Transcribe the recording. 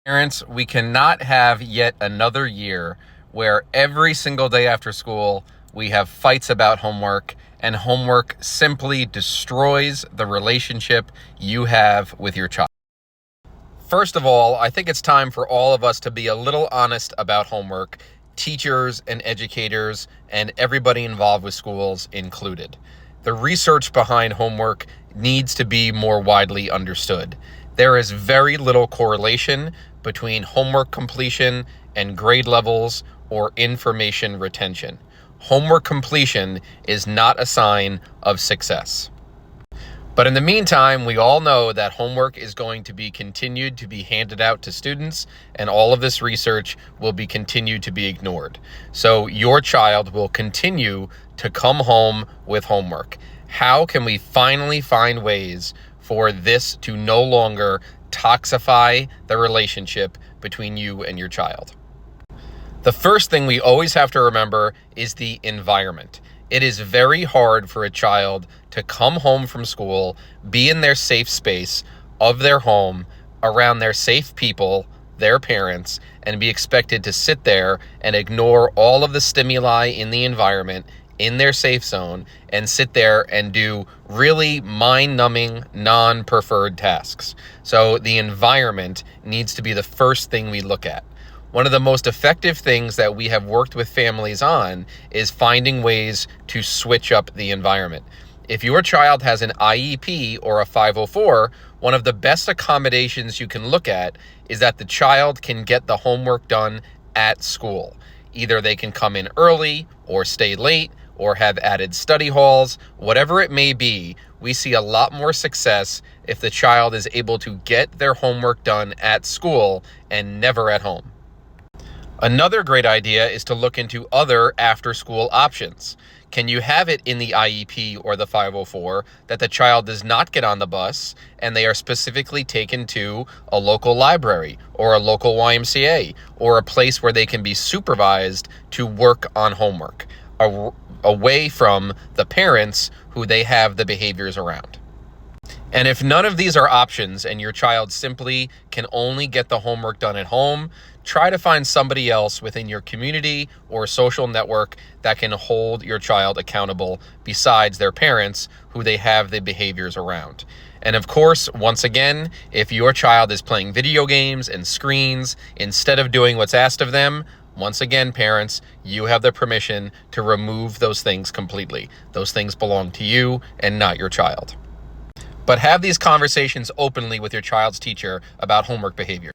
Parents, we cannot have yet another year where every single day after school we have fights about homework, and homework simply destroys the relationship you have with your child. First of all, I think it's time for all of us to be a little honest about homework, teachers and educators and everybody involved with schools included. The research behind homework needs to be more widely understood. There is very little correlation between homework completion and grade levels or information retention. Homework completion is not a sign of success. But in the meantime, we all know that homework is going to be continued to be handed out to students, and all of this research will be continued to be ignored. So your child will continue to come home with homework. How can we finally find ways for this to no longer toxify the relationship between you and your child? The first thing we always have to remember is the environment. It is very hard for a child to come home from school, be in their safe space of their home, around their safe people, their parents, and be expected to sit there and ignore all of the stimuli in the environment in their safe zone and sit there and do really mind-numbing, non-preferred tasks. So the environment needs to be the first thing we look at. One of the most effective things that we have worked with families on is finding ways to switch up the environment. If your child has an IEP or a 504, one of the best accommodations you can look at is that the child can get the homework done at school. Either they can come in early or stay late or have added study halls, whatever it may be. We see a lot more success if the child is able to get their homework done at school and never at home. Another great idea is to look into other after-school options. Can you have it in the IEP or the 504 that the child does not get on the bus and they are specifically taken to a local library or a local YMCA or a place where they can be supervised to work on homework, away from the parents who they have the behaviors around? And if none of these are options and your child simply can only get the homework done at home, try to find somebody else within your community or social network that can hold your child accountable besides their parents who they have the behaviors around. And of course, once again, if your child is playing video games and screens instead of doing what's asked of them, once again, parents, you have the permission to remove those things completely. Those things belong to you and not your child. But have these conversations openly with your child's teacher about homework behavior.